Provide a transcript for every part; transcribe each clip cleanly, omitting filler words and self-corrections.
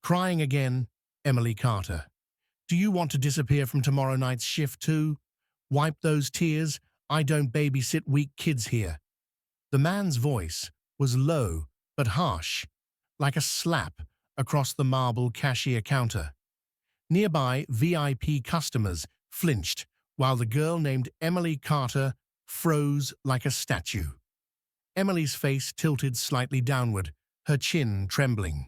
Crying again, Emily Carter. Do you want to disappear from tomorrow night's shift too? Wipe those tears. I don't babysit weak kids here. The man's voice was low but harsh, like a slap across the marble cashier counter. Nearby, VIP customers flinched, while the girl named Emily Carter froze like a statue. Emily's face tilted slightly downward, her chin trembling.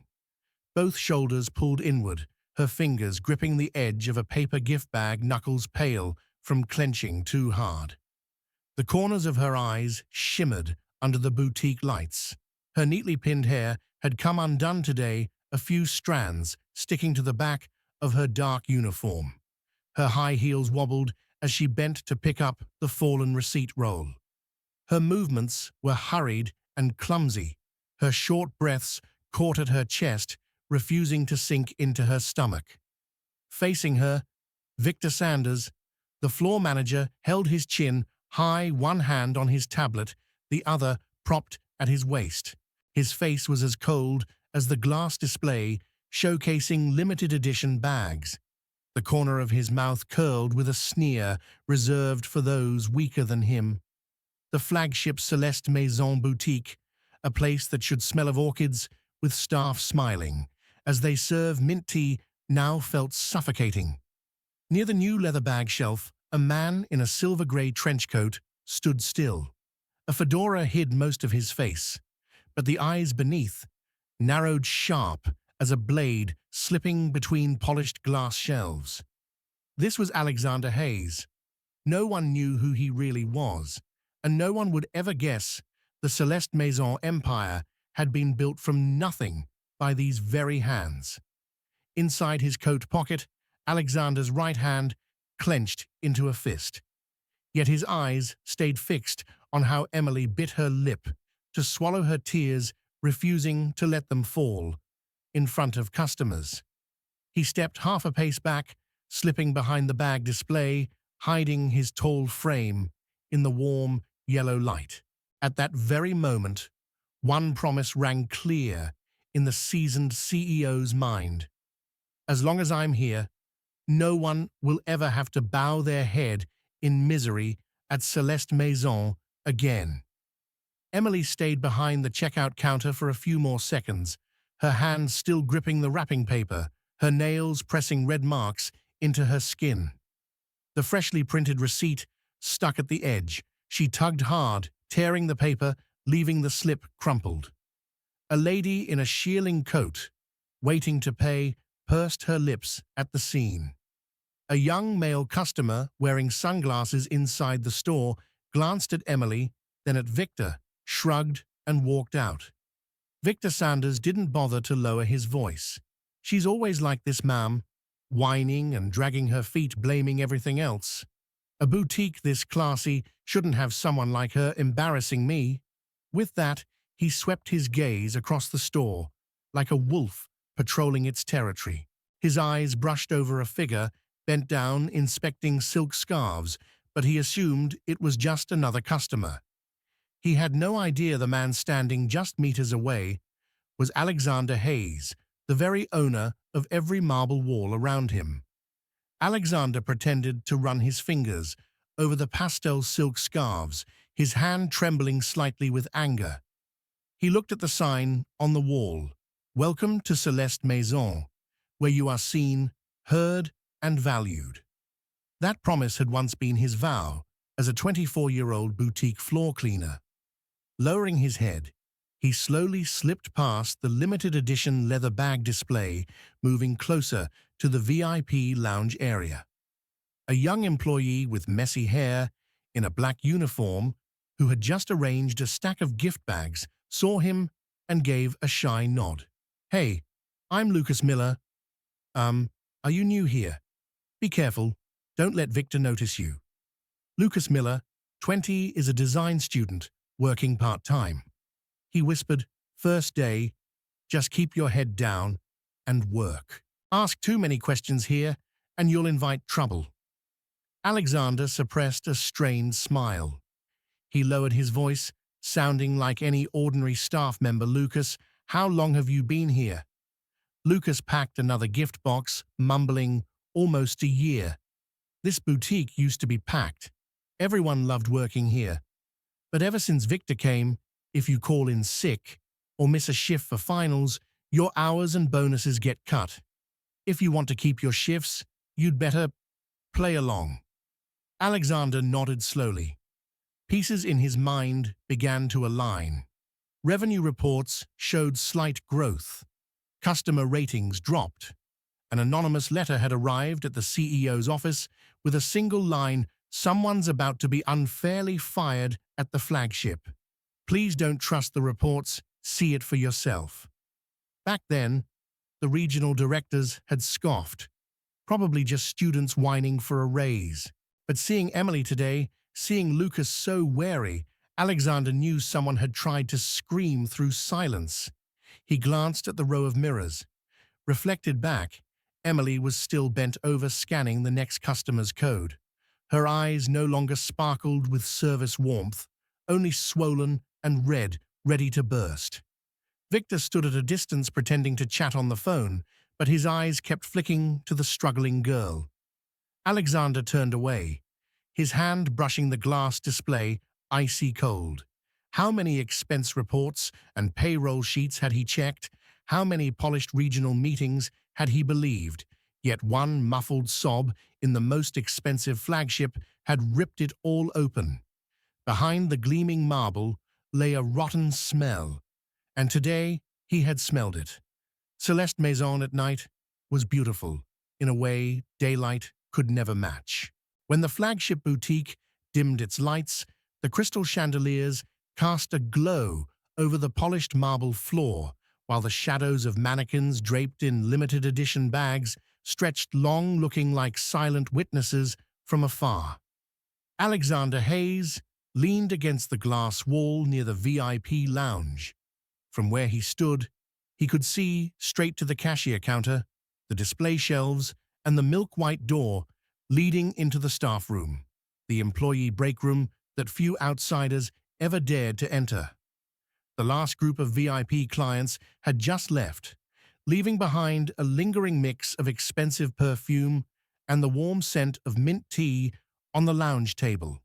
Both shoulders pulled inward, her fingers gripping the edge of a paper gift bag, knuckles pale from clenching too hard. The corners of her eyes shimmered under the boutique lights. Her neatly pinned hair had come undone today, a few strands sticking to the back of her dark uniform. Her high heels wobbled as she bent to pick up the fallen receipt roll. Her movements were hurried and clumsy, her short breaths caught at her chest, refusing to sink into her stomach. Facing her, Victor Sanders, the floor manager, held his chin high, one hand on his tablet, the other propped at his waist. His face was as cold as the glass display showcasing limited edition bags. The corner of his mouth curled with a sneer reserved for those weaker than him. The flagship Celeste Maison boutique, a place that should smell of orchids, with staff smiling as they serve mint tea, now felt suffocating. Near the new leather bag shelf, a man in a silver-gray trench coat stood still. A fedora hid most of his face, but the eyes beneath narrowed sharp as a blade slipping between polished glass shelves. This was Alexander Hayes. No one knew who he really was, and no one would ever guess the Celeste Maison empire had been built from nothing by these very hands. Inside his coat pocket, Alexander's right hand clenched into a fist. Yet his eyes stayed fixed on how Emily bit her lip to swallow her tears, refusing to let them fall in front of customers. He stepped half a pace back, slipping behind the bag display, hiding his tall frame in the warm yellow light. At that very moment, one promise rang clear in the seasoned CEO's mind. As long as I'm here, no one will ever have to bow their head in misery at Celeste Maison again. Emily stayed behind the checkout counter for a few more seconds, her hands still gripping the wrapping paper, her nails pressing red marks into her skin. The freshly printed receipt stuck at the edge. She tugged hard, tearing the paper, leaving the slip crumpled. A lady in a shearling coat, waiting to pay, pursed her lips at the scene. A young male customer wearing sunglasses inside the store glanced at Emily, then at Victor, shrugged and walked out. Victor Sanders didn't bother to lower his voice. She's always like this, ma'am, whining and dragging her feet, blaming everything else. A boutique this classy shouldn't have someone like her embarrassing me. With that, he swept his gaze across the store, like a wolf patrolling its territory. His eyes brushed over a figure bent down inspecting silk scarves, but he assumed it was just another customer. He had no idea the man standing just meters away was Alexander Hayes, the very owner of every marble wall around him. Alexander pretended to run his fingers over the pastel silk scarves, his hand trembling slightly with anger. He looked at the sign on the wall, "Welcome to Celeste Maison, where you are seen, heard, and valued." That promise had once been his vow as a 24-year-old boutique floor cleaner. Lowering his head, he slowly slipped past the limited edition leather bag display, moving closer to the VIP lounge area. A young employee with messy hair, in a black uniform, who had just arranged a stack of gift bags, saw him and gave a shy nod. "Hey, I'm Lucas Miller. Are you new here? Be careful, don't let Victor notice you." Lucas Miller, 20, is a design student working part-time. He whispered, "First day, just keep your head down and work. Ask too many questions here and you'll invite trouble." Alexander suppressed a strained smile. He lowered his voice, sounding like any ordinary staff member. "Lucas, how long have you been here?" Lucas packed another gift box, mumbling, "Almost a year. This boutique used to be packed. Everyone loved working here. But ever since Victor came, if you call in sick or miss a shift for finals, your hours and bonuses get cut. If you want to keep your shifts, you'd better play along." Alexander nodded slowly. Pieces in his mind began to align. Revenue reports showed slight growth. Customer ratings dropped. An anonymous letter had arrived at the CEO's office with a single line, "Someone's about to be unfairly fired at the flagship. Please don't trust the reports, see it for yourself." Back then, the regional directors had scoffed, probably just students whining for a raise. But seeing Emily today, seeing Lucas so wary, Alexander knew someone had tried to scream through silence. He glanced at the row of mirrors. Reflected back, Emily was still bent over scanning the next customer's code. Her eyes no longer sparkled with service warmth, only swollen and red, ready to burst. Victor stood at a distance pretending to chat on the phone, but his eyes kept flicking to the struggling girl. Alexander turned away, his hand brushing the glass display, icy cold. How many expense reports and payroll sheets had he checked? How many polished regional meetings had he believed? Yet one muffled sob in the most expensive flagship had ripped it all open. Behind the gleaming marble lay a rotten smell, and today he had smelled it. Celeste Maison at night was beautiful, in a way daylight could never match. When the flagship boutique dimmed its lights, the crystal chandeliers cast a glow over the polished marble floor, while the shadows of mannequins draped in limited edition bags stretched long, looking like silent witnesses from afar. Alexander Hayes leaned against the glass wall near the VIP lounge. From where he stood, he could see straight to the cashier counter, the display shelves, and the milk-white door leading into the staff room, the employee break room that few outsiders ever dared to enter. The last group of VIP clients had just left, leaving behind a lingering mix of expensive perfume and the warm scent of mint tea on the lounge table.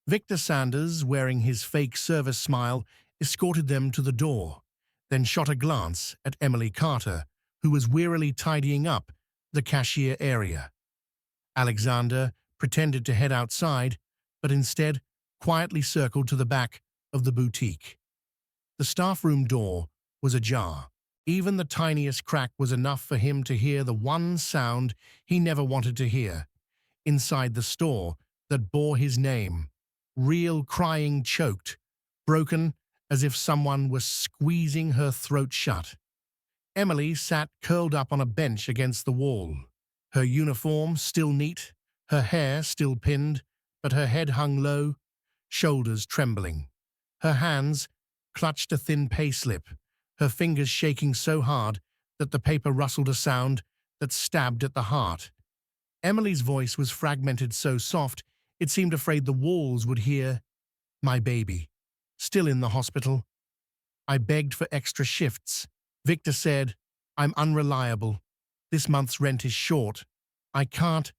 Victor Sanders, wearing his fake service smile, escorted them to the door, then shot a glance at Emily Carter, who was wearily tidying up the cashier area. Alexander pretended to head outside, but instead quietly circled to the back of the boutique. The staff room door was ajar. Even the tiniest crack was enough for him to hear the one sound he never wanted to hear. Inside the store that bore his name, real crying choked, broken as if someone was squeezing her throat shut. Emily sat curled up on a bench against the wall, her uniform still neat, her hair still pinned, but her head hung low, shoulders trembling. Her hands clutched a thin payslip, her fingers shaking so hard that the paper rustled a sound that stabbed at the heart. Emily's voice was fragmented so soft it seemed afraid the walls would hear, "My baby, still in the hospital. I begged for extra shifts. Victor said, I'm unreliable. This month's rent is short. I can't.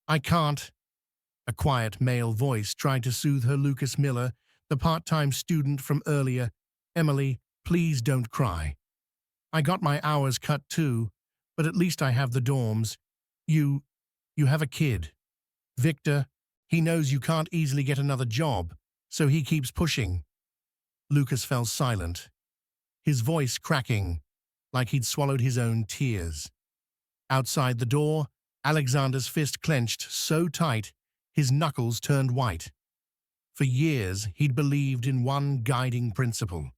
A quiet male voice tried to soothe her. Lucas Miller, the part-time student from earlier. Emily, please don't cry. I got my hours cut too, but at least I have the dorms. You have a kid. Victor, he knows you can't easily get another job, so he keeps pushing." Lucas fell silent, his voice cracking, like he'd swallowed his own tears. Outside the door, Alexander's fist clenched so tight, his knuckles turned white. For years, he'd believed in one guiding principle.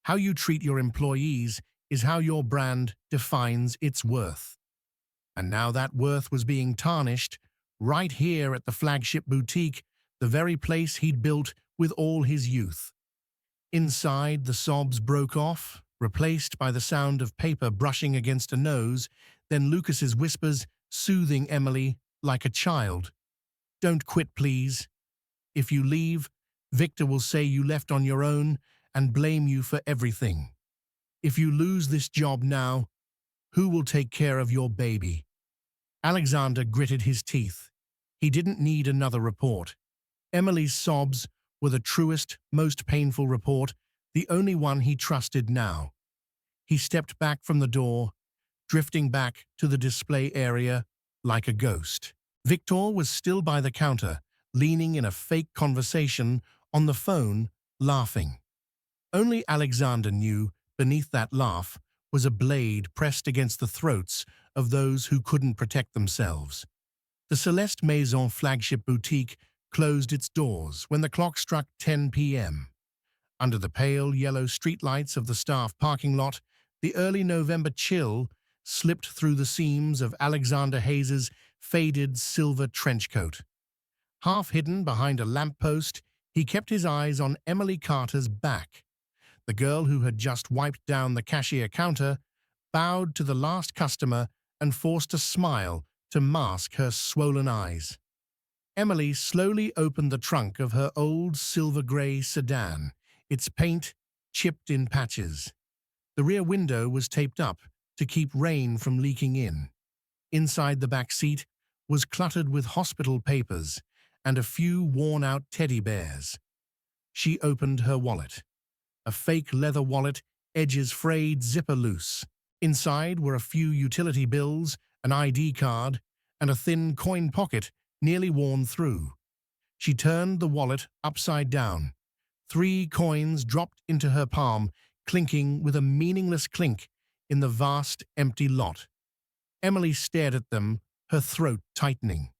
How you treat your employees is how your brand defines its worth. And now that worth was being tarnished, right here at the flagship boutique, the very place he'd built with all his youth. Inside, the sobs broke off, replaced by the sound of paper brushing against a nose, then Lucas's whispers soothing Emily like a child. "Don't quit, please. If you leave, Victor will say you left on your own and blame you for everything. If you lose this job now, Who will take care of your baby? Alexander gritted his teeth. He didn't need another report. Emily's sobs were the truest, most painful report, the only one he trusted now. He stepped back from the door, drifting back to the display area like a ghost. Victor was still by the counter, leaning in a fake conversation on the phone, laughing. Only Alexander knew beneath that laugh was a blade pressed against the throats of those who couldn't protect themselves. The Celeste Maison flagship boutique closed its doors when the clock struck 10 p.m. Under the pale yellow streetlights of the staff parking lot, the early November chill slipped through the seams of Alexander Hayes's faded silver trench coat. Half hidden behind a lamppost, he kept his eyes on Emily Carter's back. The girl who had just wiped down the cashier counter bowed to the last customer and forced a smile to mask her swollen eyes. Emily slowly opened the trunk of her old silver-gray sedan, its paint chipped in patches. The rear window was taped up to keep rain from leaking in. Inside the back seat was cluttered with hospital papers and a few worn-out teddy bears. She opened her wallet. A fake leather wallet, edges frayed, zipper loose. Inside were a few utility bills, an ID card, and a thin coin pocket nearly worn through. She turned the wallet upside down. 3 coins dropped into her palm, clinking with a meaningless clink in the vast, empty lot. Emily stared at them, her throat tightening.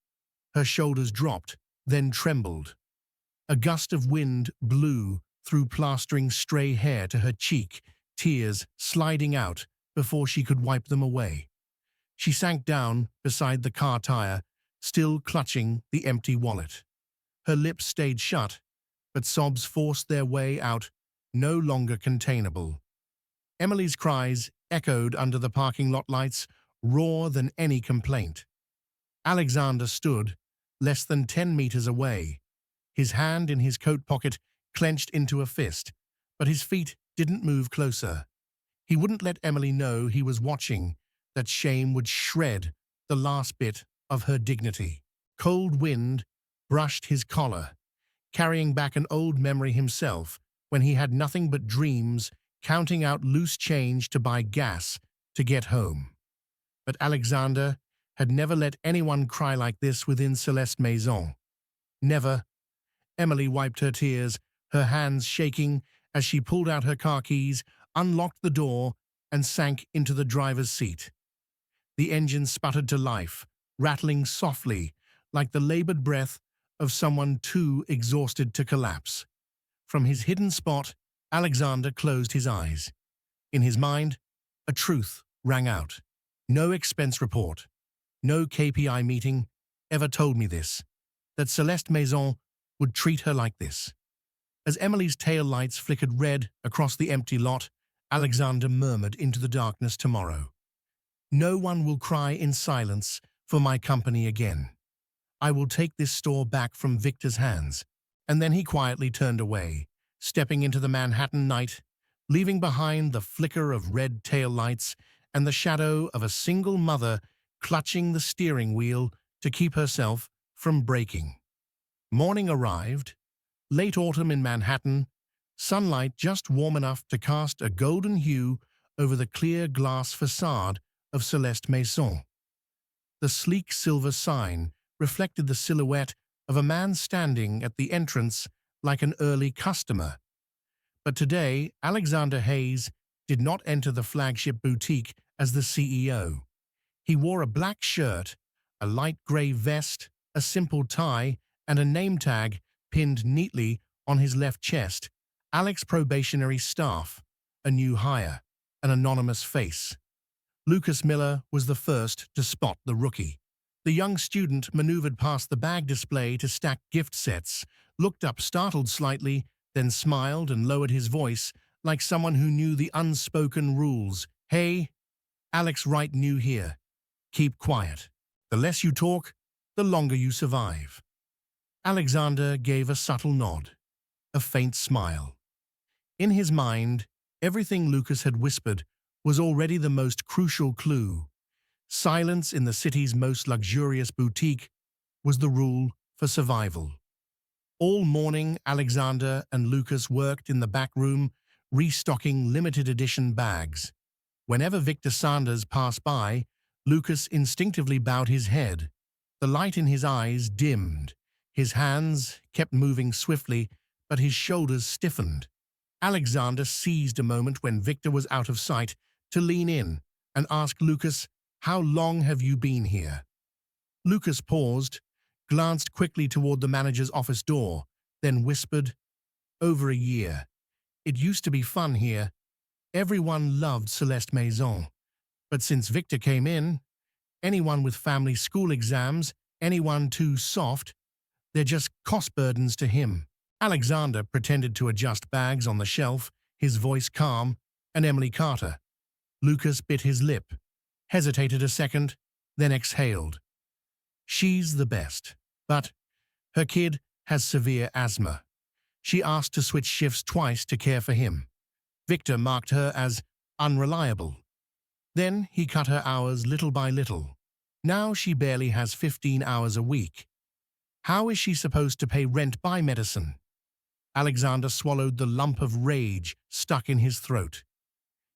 Her shoulders dropped, then trembled. A gust of wind blew through plastering stray hair to her cheek, tears sliding out before she could wipe them away. She sank down beside the car tire, still clutching the empty wallet. Her lips stayed shut, but sobs forced their way out, no longer containable. Emily's cries echoed under the parking lot lights, rawer than any complaint. Alexander stood, less than 10 meters away, his hand in his coat pocket clenched into a fist, but his feet didn't move closer. He wouldn't let Emily know he was watching, that shame would shred the last bit of her dignity. Cold wind brushed his collar, carrying back an old memory himself when he had nothing but dreams, counting out loose change to buy gas to get home. But Alexander had never let anyone cry like this within Celeste Maison. Never. Emily wiped her tears, her hands shaking as she pulled out her car keys, unlocked the door, and sank into the driver's seat. The engine sputtered to life, rattling softly like the labored breath of someone too exhausted to collapse. From his hidden spot, Alexander closed his eyes. In his mind, a truth rang out. No expense report, no KPI meeting ever told me this, that Celeste Maison would treat her like this. As Emily's tail lights flickered red across the empty lot, Alexander murmured into the darkness, tomorrow. No one will cry in silence for my company again. I will take this store back from Victor's hands. And then he quietly turned away, stepping into the Manhattan night, leaving behind the flicker of red tail lights and the shadow of a single mother clutching the steering wheel to keep herself from breaking. Morning arrived, late autumn in Manhattan, sunlight just warm enough to cast a golden hue over the clear glass facade of Celeste Maison. The sleek silver sign reflected the silhouette of a man standing at the entrance like an early customer. But today, Alexander Hayes did not enter the flagship boutique as the CEO. He wore a black shirt, a light gray vest, a simple tie, and a name tag pinned neatly on his left chest. Alex Probationary Staff, a new hire, an anonymous face. Lucas Miller was the first to spot the rookie. The young student maneuvered past the bag display to stack gift sets, looked up startled slightly, then smiled and lowered his voice like someone who knew the unspoken rules. Hey, Alex, right new here. Keep quiet. The less you talk, the longer you survive. Alexander gave a subtle nod, a faint smile. In his mind, everything Lucas had whispered was already the most crucial clue. Silence in the city's most luxurious boutique was the rule for survival. All morning, Alexander and Lucas worked in the back room, restocking limited edition bags. Whenever Victor Sanders passed by, Lucas instinctively bowed his head. The light in his eyes dimmed. His hands kept moving swiftly, but his shoulders stiffened. Alexander seized a moment when Victor was out of sight to lean in and ask Lucas, "How long have you been here?" Lucas paused, glanced quickly toward the manager's office door, then whispered, "Over a year. It used to be fun here. Everyone loved Celeste Maison. But since Victor came in, anyone with family school exams, anyone too soft, they're just cost burdens to him." Alexander pretended to adjust bags on the shelf, his voice calm, and Emily Carter. Lucas bit his lip, hesitated a second, then exhaled. "She's the best, but her kid has severe asthma. She asked to switch shifts twice to care for him. Victor marked her as unreliable. Then he cut her hours little by little. Now she barely has 15 hours a week. How is she supposed to pay rent by medicine?" Alexander swallowed the lump of rage stuck in his throat.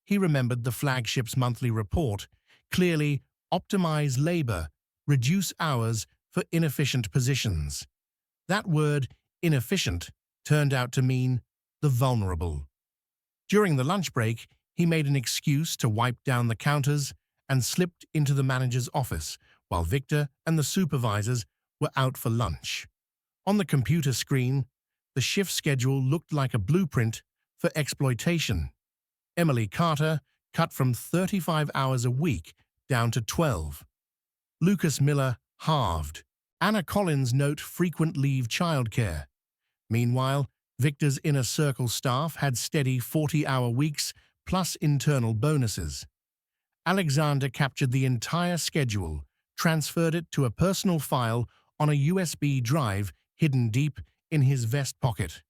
He remembered the flagship's monthly report, clearly optimize labor, reduce hours for inefficient positions. That word, inefficient, turned out to mean the vulnerable. During the lunch break, he made an excuse to wipe down the counters and slipped into the manager's office while Victor and the supervisors were out for lunch. On the computer screen, the shift schedule looked like a blueprint for exploitation. Emily Carter cut from 35 hours a week down to 12. Lucas Miller halved. Anna Collins note frequent leave childcare. Meanwhile, Victor's inner circle staff had steady 40-hour weeks plus internal bonuses. Alexander captured the entire schedule, transferred it to a personal file on a USB drive hidden deep in his vest pocket.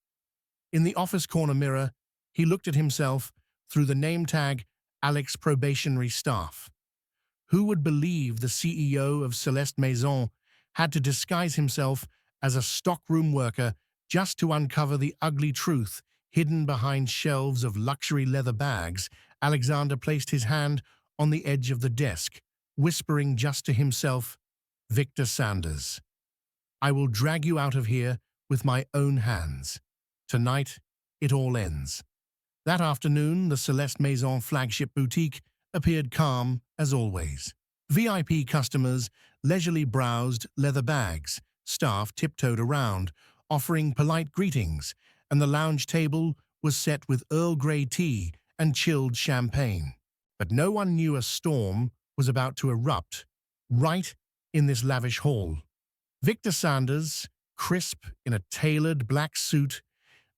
In the office corner mirror, he looked at himself through the name tag Alex Probationary Staff. Who would believe the CEO of Celeste Maison had to disguise himself as a stockroom worker just to uncover the ugly truth hidden behind shelves of luxury leather bags? Alexander placed his hand on the edge of the desk, whispering just to himself, "Victor Sanders, I will drag you out of here with my own hands. Tonight, it all ends." That afternoon, the Celeste Maison flagship boutique appeared calm as always. VIP customers leisurely browsed leather bags, staff tiptoed around, offering polite greetings, and the lounge table was set with Earl Grey tea and chilled champagne. But no one knew a storm was about to erupt right in this lavish hall. Victor Sanders, crisp in a tailored black suit,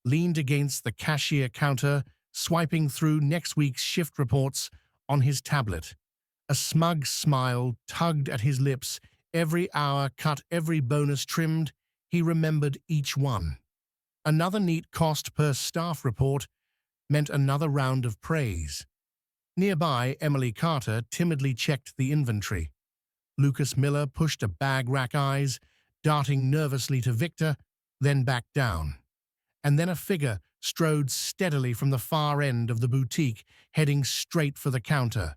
leaned against the cashier counter, swiping through next week's shift reports on his tablet. A smug smile tugged at his lips. Every hour cut, every bonus trimmed. He remembered each one. Another neat cost per staff report meant another round of praise. Nearby, Emily Carter timidly checked the inventory. Lucas Miller pushed a bag rack eyes, darting nervously to Victor, then back down. And then a figure strode steadily from the far end of the boutique, heading straight for the counter.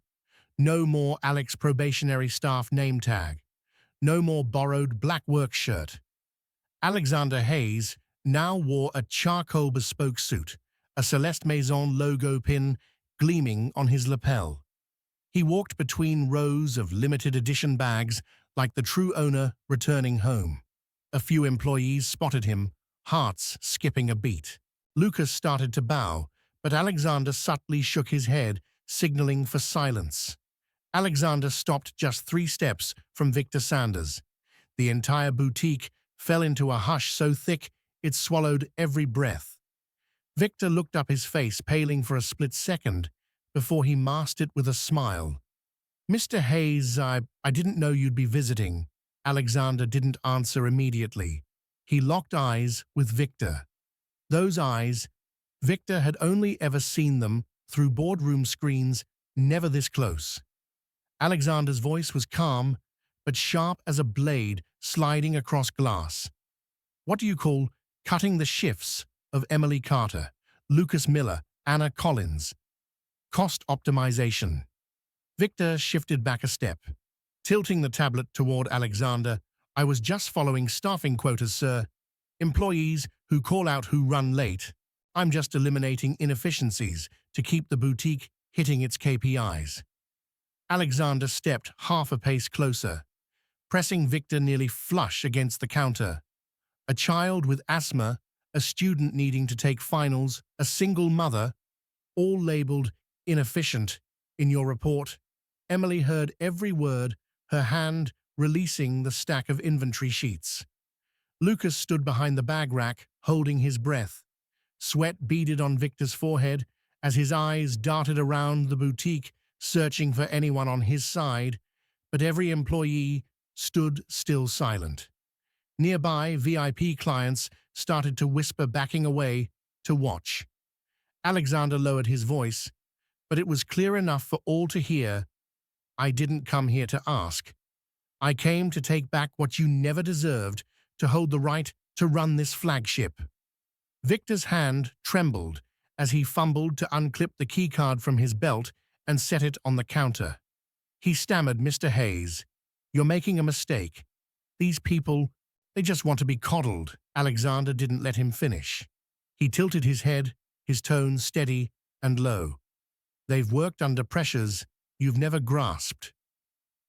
No more Alex Probationary Staff name tag. No more borrowed black work shirt. Alexander Hayes now wore a charcoal bespoke suit, a Celeste Maison logo pin gleaming on his lapel. He walked between rows of limited edition bags like the true owner returning home. A few employees spotted him, hearts skipping a beat. Lucas started to bow, but Alexander subtly shook his head, signaling for silence. Alexander stopped just 3 steps from Victor Sanders. The entire boutique fell into a hush so thick it swallowed every breath. Victor looked up, his face paling for a split second before he masked it with a smile. "Mr. Hayes, I didn't know you'd be visiting." Alexander didn't answer immediately. He locked eyes with Victor. Those eyes, Victor had only ever seen them through boardroom screens, never this close. Alexander's voice was calm, but sharp as a blade sliding across glass. What do you call cutting the shifts of Emily Carter, Lucas Miller, Anna Collins? Cost optimization. Victor shifted back a step, tilting the tablet toward Alexander. I was just following staffing quotas, sir. Employees who call out who run late. I'm just eliminating inefficiencies to keep the boutique hitting its KPIs. Alexander stepped half a pace closer, pressing Victor nearly flush against the counter. A child with asthma, a student needing to take finals, a single mother, all labeled inefficient in your report. Emily heard every word, her hand releasing the stack of inventory sheets. Lucas stood behind the bag rack, holding his breath. Sweat beaded on Victor's forehead as his eyes darted around the boutique, searching for anyone on his side, but every employee stood still silent. Nearby, VIP clients started to whisper, backing away to watch. Alexander lowered his voice, but it was clear enough for all to hear. I didn't come here to ask. I came to take back what you never deserved, to hold the right to run this flagship. Victor's hand trembled as he fumbled to unclip the keycard from his belt and set it on the counter. He stammered, Mr. Hayes, you're making a mistake. These people, they just want to be coddled. Alexander didn't let him finish. He tilted his head, his tone steady and low. They've worked under pressures you've never grasped.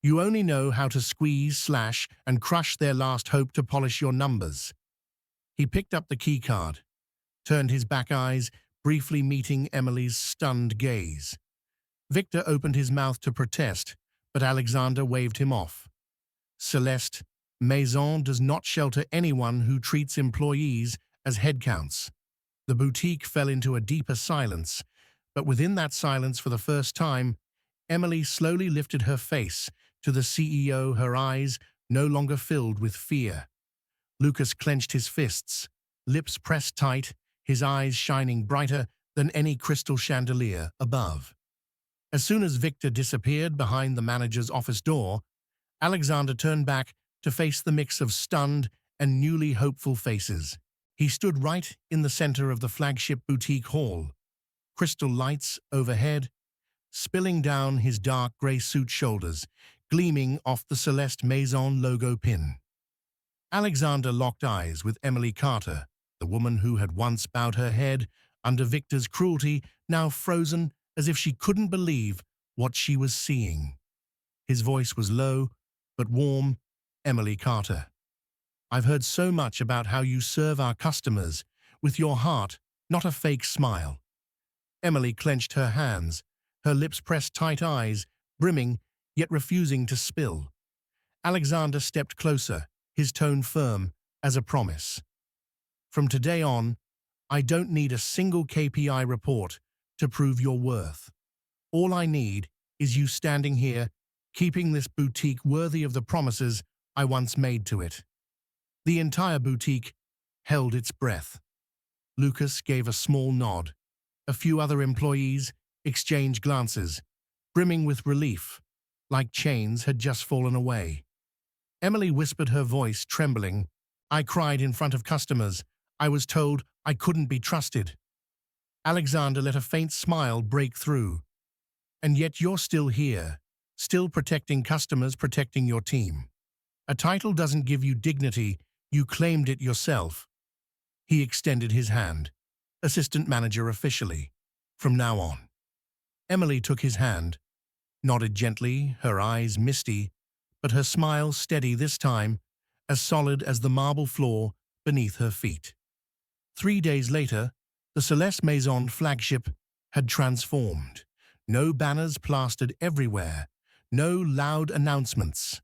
You only know how to squeeze, slash, and crush their last hope to polish your numbers. He picked up the keycard, turned his back eyes, briefly meeting Emily's stunned gaze. Victor opened his mouth to protest, but Alexander waved him off. Celeste, Maison does not shelter anyone who treats employees as headcounts. The boutique fell into a deeper silence, but within that silence, for the first time, Emily slowly lifted her face to the CEO, her eyes no longer filled with fear. Lucas clenched his fists, lips pressed tight, his eyes shining brighter than any crystal chandelier above. As soon as Victor disappeared behind the manager's office door, Alexander turned back to face the mix of stunned and newly hopeful faces. He stood right in the center of the flagship boutique hall, crystal lights overhead, spilling down his dark gray suit shoulders, gleaming off the Celeste Maison logo pin. Alexander locked eyes with Emily Carter, the woman who had once bowed her head under Victor's cruelty, now frozen as if she couldn't believe what she was seeing. His voice was low, but warm. Emily Carter, I've heard so much about how you serve our customers with your heart, not a fake smile. Emily clenched her hands, her lips pressed tight, eyes brimming, yet refusing to spill. Alexander stepped closer, his tone firm as a promise. From today on, I don't need a single KPI report to prove your worth. All I need is you standing here, keeping this boutique worthy of the promises I once made to it. The entire boutique held its breath. Lucas gave a small nod. A few other employees exchanged glances, brimming with relief, like chains had just fallen away. Emily whispered, her voice trembling, I cried in front of customers. I was told I couldn't be trusted. Alexander let a faint smile break through. And yet you're still here, still protecting customers, protecting your team. A title doesn't give you dignity, you claimed it yourself. He extended his hand. Assistant manager officially. From now on. Emily took his hand, nodded gently, her eyes misty, but her smile steady this time, as solid as the marble floor beneath her feet. 3 days later, the Celeste Maison flagship had transformed. No banners plastered everywhere, no loud announcements.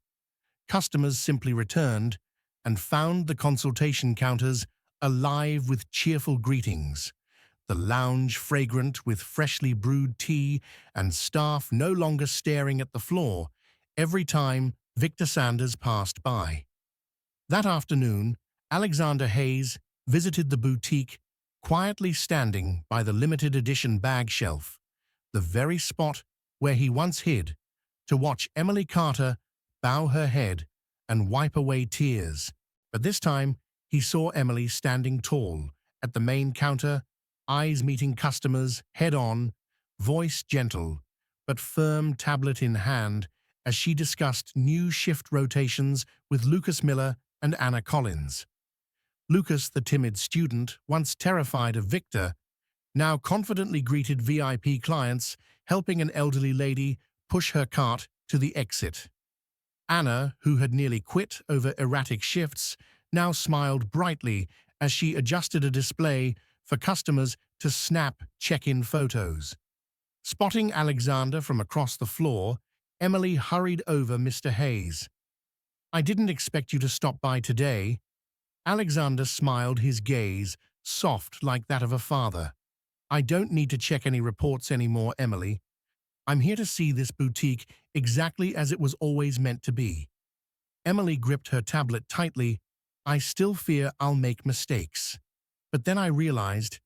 Customers simply returned and found the consultation counters alive with cheerful greetings, the lounge fragrant with freshly brewed tea, and staff no longer staring at the floor every time Victor Sanders passed by. That afternoon, Alexander Hayes visited the boutique, quietly standing by the limited edition bag shelf, the very spot where he once hid, to watch Emily Carter bow her head and wipe away tears. But this time, he saw Emily standing tall at the main counter, eyes meeting customers head-on, voice gentle, but firm tablet in hand as she discussed new shift rotations with Lucas Miller and Anna Collins. Lucas, the timid student, once terrified of Victor, now confidently greeted VIP clients, helping an elderly lady push her cart to the exit. Anna, who had nearly quit over erratic shifts, now smiled brightly as she adjusted a display for customers to snap check-in photos. Spotting Alexander from across the floor, Emily hurried over Mr. Hayes. "I didn't expect you to stop by today." Alexander smiled, his gaze soft like that of a father. "I don't need to check any reports anymore, Emily. I'm here to see this boutique exactly as it was always meant to be." Emily gripped her tablet tightly. "I still fear I'll make mistakes. But then I realized,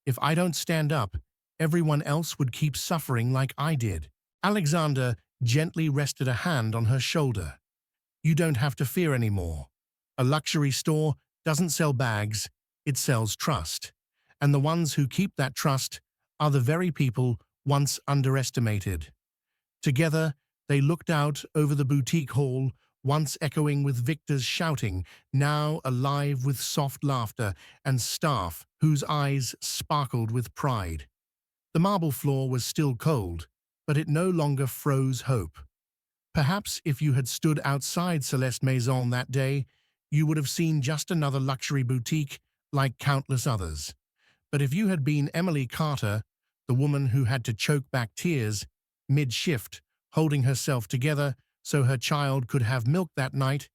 if I don't stand up, everyone else would keep suffering like I did." Alexander gently rested a hand on her shoulder. "You don't have to fear anymore. A luxury store doesn't sell bags, it sells trust. And the ones who keep that trust are the very people once underestimated." Together, they looked out over the boutique hall, once echoing with Victor's shouting, now alive with soft laughter and staff whose eyes sparkled with pride. The marble floor was still cold, but it no longer froze hope. Perhaps if you had stood outside Celeste Maison that day, you would have seen just another luxury boutique like countless others. But if you had been Emily Carter, the woman who had to choke back tears mid-shift, holding herself together so her child could have milk that night,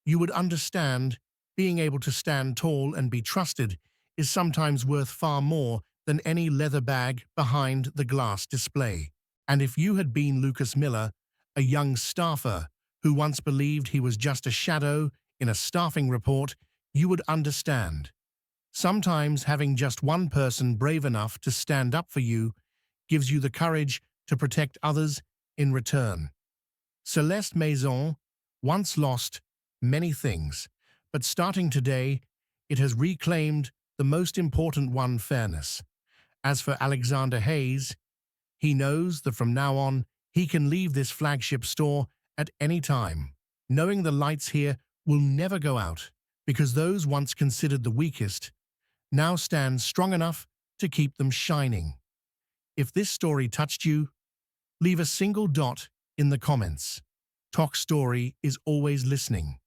you would understand being able to stand tall and be trusted is sometimes worth far more than any leather bag behind the glass display. And if you had been Lucas Miller, a young staffer who once believed he was just a shadow in a staffing report, you would understand. Sometimes having just one person brave enough to stand up for you gives you the courage to protect others in return. Celeste Maison once lost many things, but starting today, it has reclaimed the most important one: fairness. As for Alexander Hayes, he knows that from now on, he can leave this flagship store at any time, knowing the lights here will never go out, because those once considered the weakest now stand strong enough to keep them shining. If this story touched you, leave a single dot in the comments. Toch Story is always listening.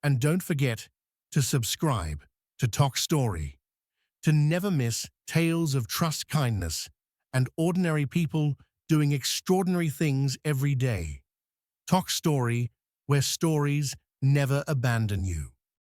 And don't forget to subscribe to Toch Story to never miss tales of trust, kindness, and ordinary people doing extraordinary things every day. Toch Story, where stories never abandon you.